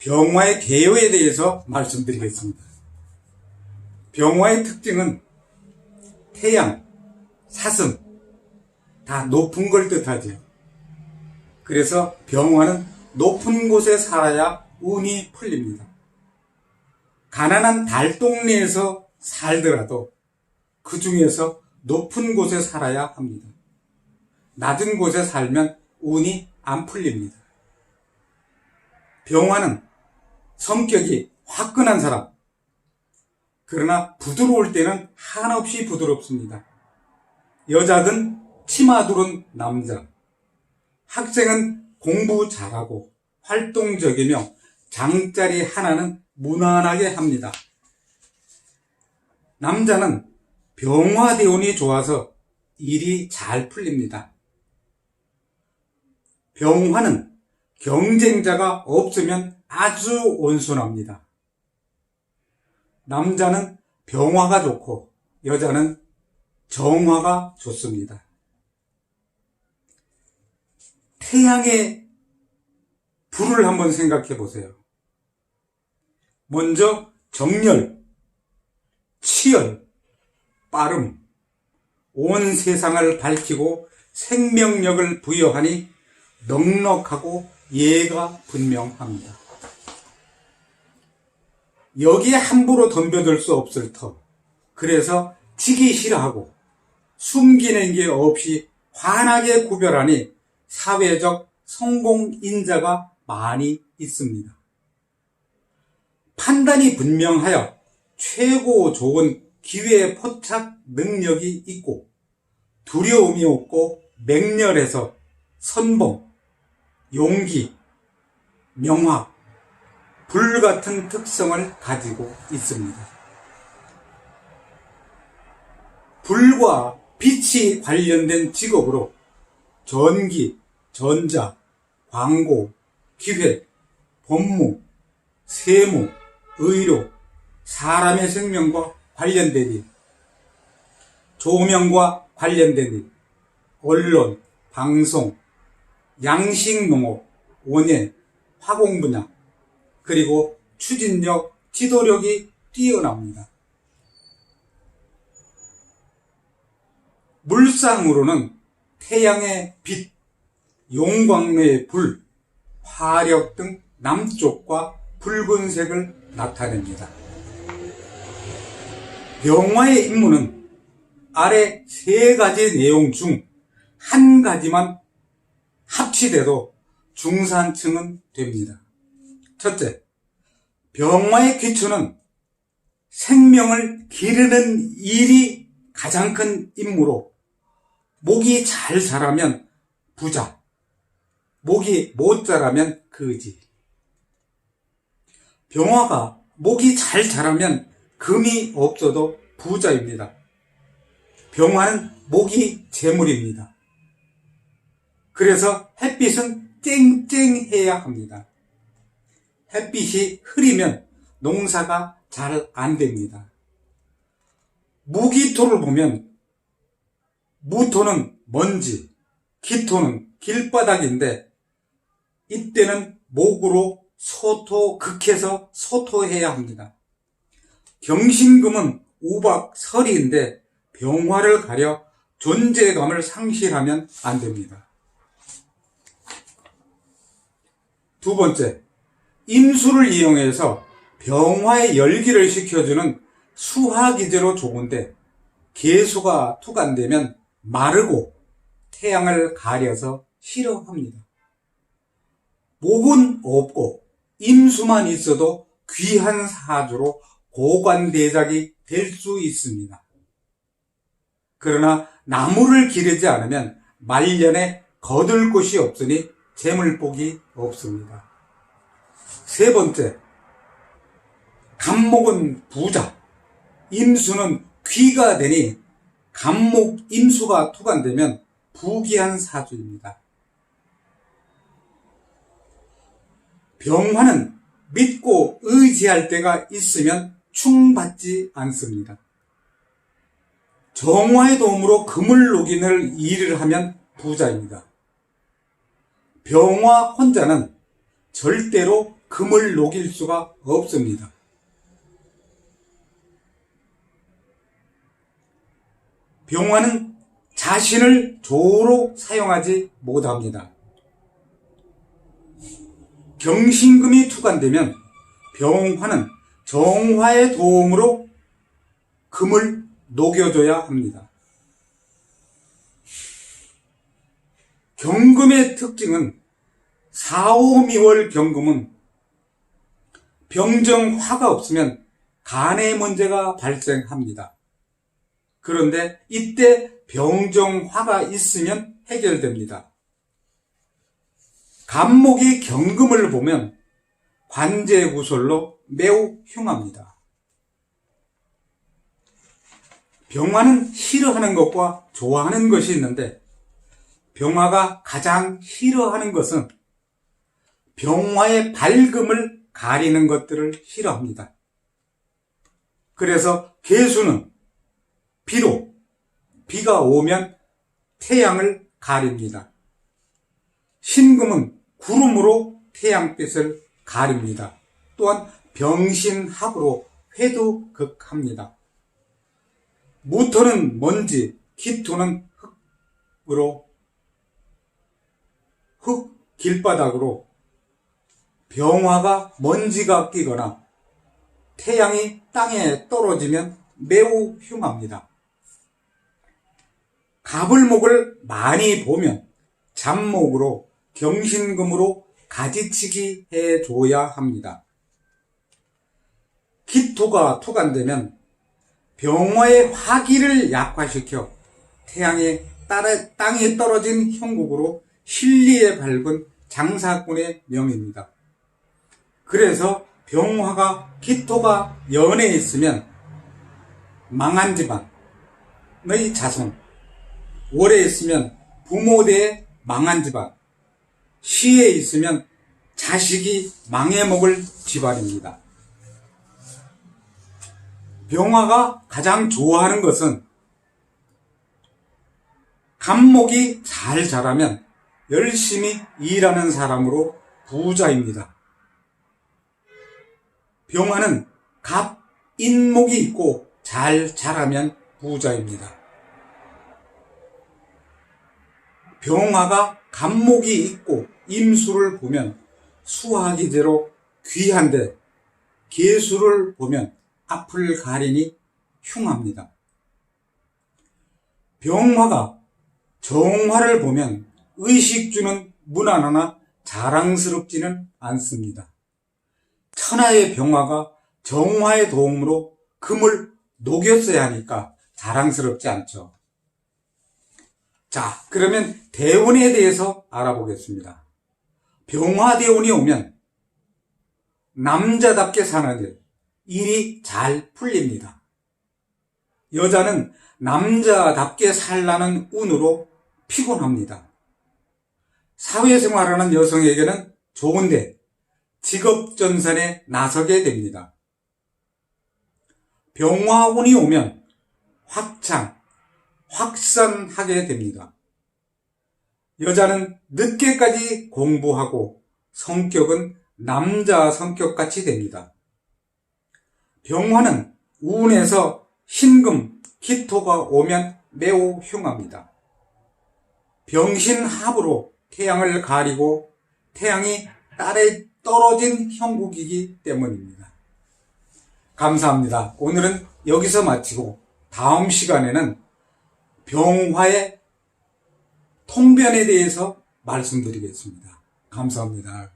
병화의 개요에 대해서 말씀드리겠습니다. 병화의 특징은 태양, 사슴 다 높은 걸 뜻하죠. 그래서 병화는 높은 곳에 살아야 운이 풀립니다. 가난한 달동네에서 살더라도 그 중에서 높은 곳에 살아야 합니다. 낮은 곳에 살면 운이 안 풀립니다. 병화는 성격이 화끈한 사람, 그러나 부드러울 때는 한없이 부드럽습니다. 여자든 치마 두른 남자, 학생은 공부 잘하고 활동적이며 장자리 하나는 무난하게 합니다. 남자는 병화대운이 좋아서 일이 잘 풀립니다. 병화는 경쟁자가 없으면 아주 온순합니다. 남자는 병화가 좋고 여자는 정화가 좋습니다. 태양의 불을 한번 생각해 보세요. 먼저 정열, 치열, 빠름, 온 세상을 밝히고 생명력을 부여하니 넉넉하고 예가 분명합니다. 여기에 함부로 덤벼들 수 없을 터, 그래서 지기 싫어하고 숨기는 게 없이 환하게 구별하니 사회적 성공인자가 많이 있습니다. 판단이 분명하여 최고 좋은 기회 포착 능력이 있고 두려움이 없고 맹렬해서 선봉, 용기, 명확, 불같은 특성을 가지고 있습니다. 불과 빛이 관련된 직업으로 전기, 전자, 광고, 기획, 법무, 세무, 의료, 사람의 생명과 관련된 일, 조명과 관련된 일, 언론, 방송, 양식농업, 원예, 화공 분야, 그리고 추진력, 지도력이 뛰어납니다. 물상으로는 태양의 빛, 용광로의 불, 화력 등 남쪽과 붉은색을 나타냅니다. 병화의 임무는 아래 세 가지 내용 중 한 가지만 합치돼도 중산층은 됩니다. 첫째, 병화의 기초는 생명을 기르는 일이 가장 큰 임무로 목이 잘 자라면 부자, 목이 못 자라면 거지. 병화가 목이 잘 자라면 금이 없어도 부자입니다. 병화는 목이 재물입니다. 그래서 햇빛은 쨍쨍해야 합니다. 햇빛이 흐리면 농사가 잘 안 됩니다. 무기토를 보면 무토는 먼지, 기토는 길바닥인데 이때는 목으로 소토 극해서 소토해야 합니다. 경신금은 우박 설이인데 병화를 가려 존재감을 상실하면 안 됩니다. 두 번째, 임수를 이용해서 병화의 열기를 식혀주는 수화기제로 좋은데 개수가 투간되면 마르고 태양을 가려서 싫어합니다. 목은 없고 임수만 있어도 귀한 사주로 고관대작이 될 수 있습니다. 그러나 나무를 기르지 않으면 말년에 거둘 곳이 없으니 재물복이 없습니다. 세 번째, 간목은 부자, 임수는 귀가 되니 간목 임수가 투간되면 부귀한 사주입니다. 병화는 믿고 의지할 때가 있으면 충받지 않습니다. 정화의 도움으로 금을 녹이는 일을 하면 부자입니다. 병화 혼자는 절대로 금을 녹일 수가 없습니다. 병화는 자신을 조로 사용하지 못합니다. 경신금이 투관되면 병화는 정화의 도움으로 금을 녹여줘야 합니다. 경금의 특징은 4, 5, 미월 경금은 병정화가 없으면 간의 문제가 발생합니다. 그런데 이때 병정화가 있으면 해결됩니다. 간목이 경금을 보면 관제구설로 매우 흉합니다. 병화는 싫어하는 것과 좋아하는 것이 있는데 병화가 가장 싫어하는 것은 병화의 밝음을 가리는 것들을 싫어합니다. 그래서 계수는 비로 비가 오면 태양을 가립니다. 신금은 구름으로 태양빛을 가립니다. 또한 병신합으로 회두극합니다. 무토는 먼지, 기토는 흙 길바닥으로 병화가 먼지가 끼거나 태양이 땅에 떨어지면 매우 흉합니다. 가불목을 많이 보면 잡목으로 경신금으로 가지치기 해줘야 합니다. 기토가 투관되면 병화의 화기를 약화시켜 땅에 떨어진 형국으로 신리에 밝은 장사꾼의 명입니다. 그래서 병화가 기토가 연에 있으면 망한 집안의 자손, 월에 있으면 부모대에 망한 집안, 시에 있으면 자식이 망해먹을 집안입니다. 병화가 가장 좋아하는 것은 간목이 잘 자라면 열심히 일하는 사람으로 부자입니다. 병화는 갑, 인목이 있고 잘 자라면 부자입니다. 병화가 간목이 있고 임수를 보면 수화기제로 귀한데 계수를 보면 앞을 가리니 흉합니다. 병화가 정화를 보면 의식주는 무난하나 자랑스럽지는 않습니다. 천하의 병화가 정화의 도움으로 금을 녹였어야 하니까 자랑스럽지 않죠. 자, 그러면 대운에 대해서 알아보겠습니다. 병화대운이 오면 남자답게 사는 일이 잘 풀립니다. 여자는 남자답게 살라는 운으로 피곤합니다. 사회생활하는 여성에게는 좋은데 직업전선에 나서게 됩니다. 병화운이 오면 확산하게 됩니다. 여자는 늦게까지 공부하고 성격은 남자 성격같이 됩니다. 병화는 운에서 신금, 기토가 오면 매우 흉합니다. 병신합으로 태양을 가리고 태양이 딸에 떨어진 형국이기 때문입니다. 감사합니다. 오늘은 여기서 마치고 다음 시간에는 병화의 통변에 대해서 말씀드리겠습니다. 감사합니다.